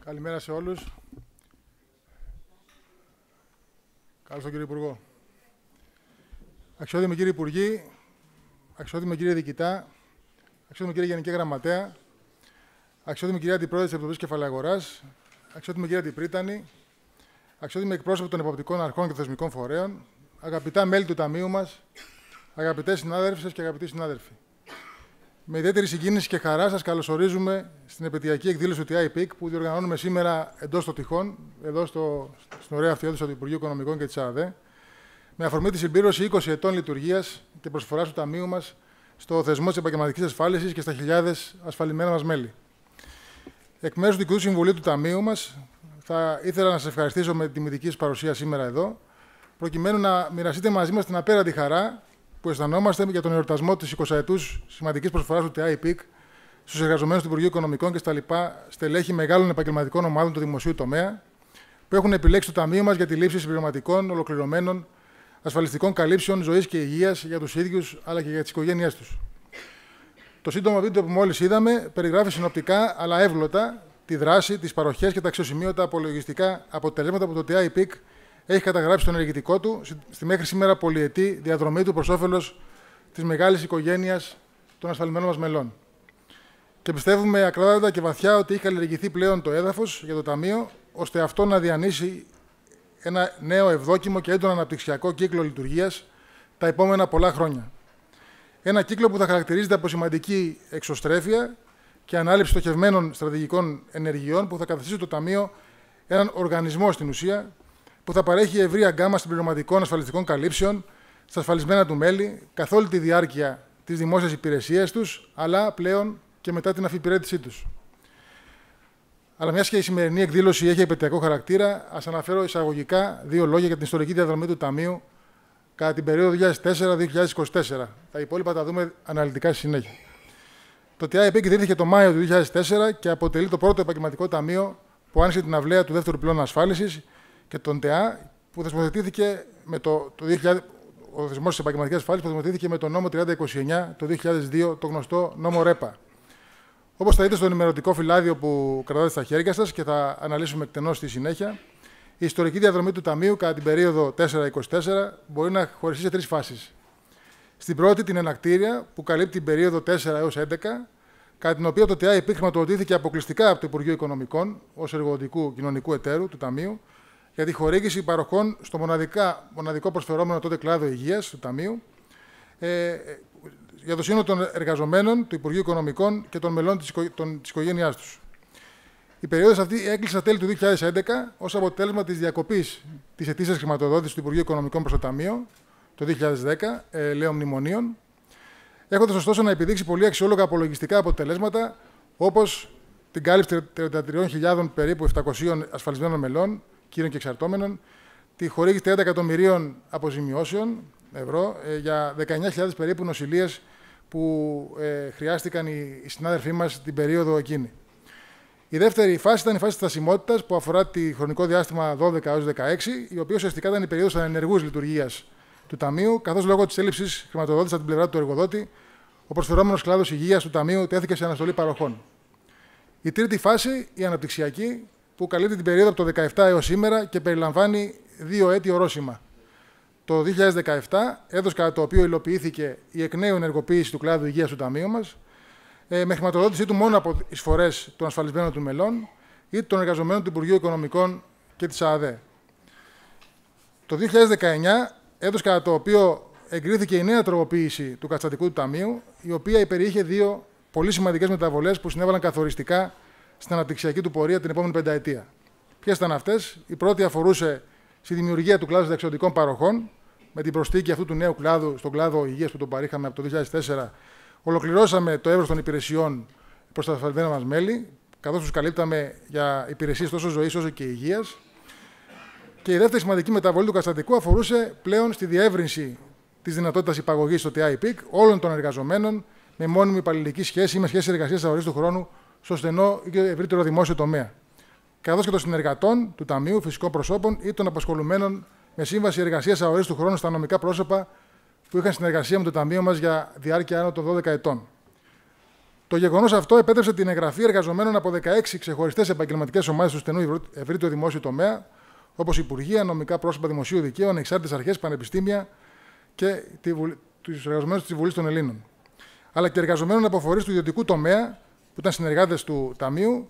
Καλημέρα σε όλους. Καλώς τον κύριο Υπουργό. Αξιότιμοι κύριοι Υπουργοί, αξιότιμοι κύριε Διοικητά, αξιότιμη κύριε Γενική Γραμματέα, αξιότιμη κυρία Αντιπρόεδρε της Επιτροπής Κεφαλαίου Αγοράς, αξιότιμη κυρία Αντιπρίτανη, αξιότιμοι εκπρόσωποι των εποπτικών αρχών και θεσμικών φορέων, αγαπητά μέλη του Ταμείου μας, αγαπητές συνάδελφες και αγαπητοί συνάδελφοι. Με ιδιαίτερη συγκίνηση και χαρά σας καλωσορίζουμε στην επαιτειακή εκδήλωση του TIPIC που διοργανώνουμε σήμερα εντός των τυχών, εδώ στην ωραία αυτή αίθουσα του Υπουργείου Οικονομικών και της ΑΔΕ, με αφορμή τη συμπλήρωση 20 ετών λειτουργίας και προσφοράς του Ταμείου μας στο θεσμό της επαγγελματικής ασφάλισης και στα χιλιάδες ασφαλισμένα μας μέλη. Εκ μέρους του Διοικητικού Συμβουλίου του Ταμείου μας, θα ήθελα να σας ευχαριστήσω με τη τιμητική σας παρουσία σήμερα εδώ, προκειμένου να μοιραστείτε μαζί μας την απέραντη χαρά που αισθανόμαστε για τον εορτασμό της 20ετούς σημαντικής προσφοράς του TIPIC στους εργαζομένους του Υπουργείου Οικονομικών και στα λοιπά στελέχη μεγάλων επαγγελματικών ομάδων του δημοσίου τομέα, που έχουν επιλέξει το Ταμείο μας για τη λήψη συμπληρωματικών, ολοκληρωμένων ασφαλιστικών καλύψεων ζωής και υγείας για τους ίδιους αλλά και για τις οικογένειές τους. Το σύντομο βίντεο που μόλις είδαμε περιγράφει συνοπτικά αλλά εύγλωτα τη δράση, τις παροχές και τα αξιοσημείωτα απολογιστικά αποτελέσματα που το TIPIC έχει καταγράψει στο ενεργητικό του στη μέχρι σήμερα πολυετή διαδρομή του προς όφελος της μεγάλης οικογένειας των ασφαλισμένων μας μελών. Και πιστεύουμε ακράδαντα και βαθιά ότι έχει καλλιεργηθεί πλέον το έδαφος για το Ταμείο, ώστε αυτό να διανύσει ένα νέο ευδόκιμο και έντονο αναπτυξιακό κύκλο λειτουργίας τα επόμενα πολλά χρόνια. Ένα κύκλο που θα χαρακτηρίζεται από σημαντική εξωστρέφεια και ανάληψη στοχευμένων στρατηγικών ενεργειών που θα καταστήσει το Ταμείο έναν οργανισμό στην ουσία που θα παρέχει ευρεία γκάμα συμπληρωματικών ασφαλιστικών καλύψεων στα ασφαλισμένα του μέλη καθ' όλη τη διάρκεια της δημόσιας υπηρεσίας τους, αλλά πλέον και μετά την αφιπηρέτησή τους. Αλλά μιας και η σημερινή εκδήλωση έχει επαιτειακό χαρακτήρα, ας αναφέρω εισαγωγικά δύο λόγια για την ιστορική διαδρομή του Ταμείου κατά την περίοδο 2004-2024. Τα υπόλοιπα τα δούμε αναλυτικά στη συνέχεια. Το TIPIC ιδρύθηκε το Μάιο του 2004 και αποτελεί το πρώτο επαγγελματικό ταμείο που άνοιξε την αυλαία του δεύτερου πυλώνα ασφάλισης και τον ΤΕΑ, που θεσμοθετήθηκε με το 2000, ο θεσμός της επαγγελματικής ασφάλισης που θεσμοθετήθηκε με τον νόμο 3029 το 2002, το γνωστό νόμο ΡΕΠΑ. Όπως θα δείτε στο ενημερωτικό φυλάδιο που κρατάτε στα χέρια σας και θα αναλύσουμε εκτενώς στη συνέχεια, η ιστορική διαδρομή του Ταμείου κατά την περίοδο 4-24 μπορεί να χωριστεί σε τρεις φάσεις. Στην πρώτη, την ενακτήρια, που καλύπτει την περίοδο 4 έως 11, κατά την οποία το TIPIC χρηματοδοτήθηκε αποκλειστικά από το Υπουργείο Οικονομικών ως εργοδοτικού κοινωνικού εταίρου του Ταμείου για τη χορήγηση παροχών στο μοναδικό προσφερόμενο τότε κλάδο υγείας του Ταμείου, για το σύνολο των εργαζομένων του Υπουργείου Οικονομικών και των μελών της οικογένειάς τους. Η περίοδος αυτή έκλεισε στα τέλη του 2011 ως αποτέλεσμα της διακοπής της ετήσιας χρηματοδότησης του Υπουργείου Οικονομικών προς το Ταμείο το 2010, λέω μνημονίων, έχοντας ωστόσο να επιδείξει πολύ αξιόλογα απολογιστικά αποτελέσματα, όπως την κάλυψη 33.000 περίπου 700 ασφαλισμένων μελών, κύριων και εξαρτώμενων, τη χορήγηση 30 εκατομμυρίων αποζημιώσεων ευρώ για 19.000 περίπου νοσηλείες που χρειάστηκαν οι συνάδελφοί μας την περίοδο εκείνη. Η δεύτερη φάση ήταν η φάση της στασιμότητας που αφορά τη χρονικό διάστημα 12 έως 16, η οποία ουσιαστικά ήταν η περίοδος ανενεργούς λειτουργίας του Ταμείου, καθώς λόγω της έλλειψης χρηματοδότησης από την πλευρά του εργοδότη, ο προσφερόμενος κλάδος υγείας του Ταμείου τέθηκε σε αναστολή παροχών. Η τρίτη φάση, η αναπτυξιακή, που καλύπτει την περίοδο από το 2017 έως σήμερα και περιλαμβάνει 2 έτη ορόσημα. Το 2017, έτος κατά το οποίο υλοποιήθηκε η εκ νέου ενεργοποίηση του κλάδου υγείας του Ταμείου μας, με χρηματοδότησή του μόνο από εισφορές των ασφαλισμένων του μελών ή των εργαζομένων του Υπουργείου Οικονομικών και της ΑΔΕ. Το 2019, έτος κατά το οποίο εγκρίθηκε η νέα τροποποίηση του καταστατικού του Ταμείου, η οποία περιείχε 2 πολύ σημαντικές μεταβολές που συνέβαλαν καθοριστικά στην αναπτυξιακή του πορεία την επόμενη πενταετία. Ποιες ήταν αυτές? Η πρώτη αφορούσε στη δημιουργία του κλάδου συνταξιωτικών παροχών, με την προσθήκη αυτού του νέου κλάδου στον κλάδο υγείας που τον παρήχαμε από το 2004. Ολοκληρώσαμε το εύρος των υπηρεσιών προς τα ασφαλισμένα μας μέλη, καθώς τους καλύπταμε για υπηρεσίες τόσο ζωής όσο και υγείας. Και η δεύτερη σημαντική μεταβολή του καταστατικού αφορούσε πλέον στη διεύρυνση της δυνατότητας υπαγωγής στο TIPIC όλων των εργαζομένων με μόνιμη υπαλληλική σχέση ή με σχέση εργασίας αορίστου χρόνου στο στενό ή ευρύτερο δημόσιο τομέα, καθώς και των συνεργατών του Ταμείου, φυσικών προσώπων ή των απασχολουμένων με σύμβαση εργασίας αορίστου χρόνου στα νομικά πρόσωπα που είχαν συνεργασία με το Ταμείο μας για διάρκεια άνω των 12 ετών. Το γεγονός αυτό επέτρεψε την εγγραφή εργαζομένων από 16 ξεχωριστές επαγγελματικές ομάδες του στενού ευρύτερου δημόσιου τομέα, όπως υπουργεία, νομικά πρόσωπα δημοσίου δικαίου, ανεξάρτητες αρχές, πανεπιστήμια και τους εργαζομένους της Βουλής των Ελλήνων. Αλλά και εργαζομένων από φορείς του ιδιωτικού τομέα, που ήταν συνεργάτες του Ταμείου,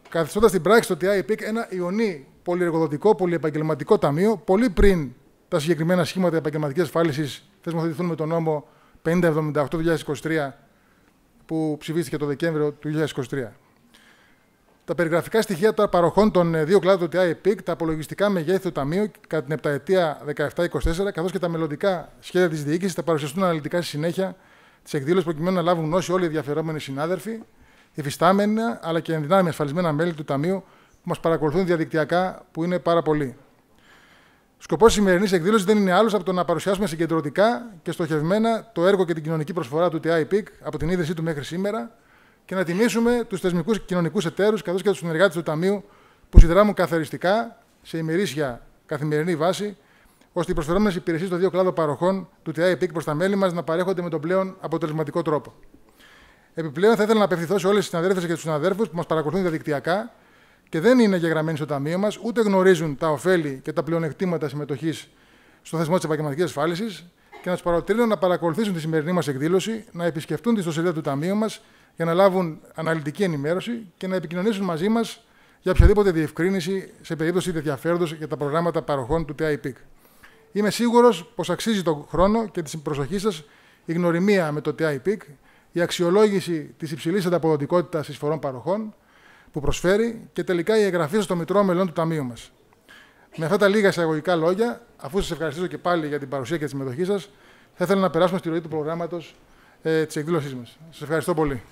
καθιστώντας την πράξη το TIPIC ένα ιονή πολυεργοδοτικό, πολυεπαγγελματικό ταμείο, πολύ πριν τα συγκεκριμένα σχήματα επαγγελματικής ασφάλισης θεσμοθετηθούν με τον νόμο 5078-2023, που ψηφίστηκε το Δεκέμβριο του 2023. Τα περιγραφικά στοιχεία των παροχών των δύο κλάδων του TIPIC, τα απολογιστικά μεγέθη του Ταμείου κατά την επταετία 17-24, καθώς και τα μελλοντικά σχέδια της διοίκησης θα παρουσιαστούν αναλυτικά στη συνέχεια της εκδήλωσης, προκειμένου να λάβουν γνώση όλοι οι ενδιαφερόμενοι συνάδελφοι, υφιστάμενα αλλά και ενδυνάμει ασφαλισμένα μέλη του Ταμείου που μας παρακολουθούν διαδικτυακά, που είναι πάρα πολλοί. Σκοπός της σημερινής εκδήλωσης δεν είναι άλλος από το να παρουσιάσουμε συγκεντρωτικά και στοχευμένα το έργο και την κοινωνική προσφορά του TIPIC από την ίδρυσή του μέχρι σήμερα και να τιμήσουμε τους θεσμικούς και κοινωνικούς εταίρους καθώς και τους συνεργάτες του Ταμείου που συνδράμουν καθαριστικά σε ημερήσια καθημερινή βάση, ώστε οι προσφερόμενες υπηρεσίες των δύο κλάδων παροχών του TIPIC προς τα μέλη μας να παρέχονται με τον πλέον αποτελεσματικό τρόπο. Επιπλέον, θα ήθελα να απευθυνθώ σε όλες τις συναδέλφες και τους συναδέλφους που μας παρακολουθούν διαδικτυακά και δεν είναι εγγεγραμμένοι στο Ταμείο μας, ούτε γνωρίζουν τα ωφέλη και τα πλεονεκτήματα συμμετοχής στο θεσμό της επαγγελματικής ασφάλισης και να τους παροτρύνω να παρακολουθήσουν τη σημερινή μας εκδήλωση, να επισκεφτούν τη ιστοσελίδα του Ταμείου μας για να λάβουν αναλυτική ενημέρωση και να επικοινωνήσουν μαζί μας για οποιαδήποτε διευκρίνηση σε περίπτωση ενδιαφέροντος για τα προγράμματα παροχών του TIPIC. Είμαι σίγουρος πως αξίζει τον χρόνο και τη προσοχή σας η γνωριμία με το TIPIC, η αξιολόγηση της υψηλής ανταποδοτικότητας εισφορών παροχών που προσφέρει και τελικά η εγγραφή στο Μητρό Μελών του Ταμείου μας. Με αυτά τα λίγα εισαγωγικά λόγια, αφού σας ευχαριστήσω και πάλι για την παρουσία και τη συμμετοχή σας, θα ήθελα να περάσουμε στη ροή του προγράμματος της εκδήλωσής μας. Σας ευχαριστώ πολύ.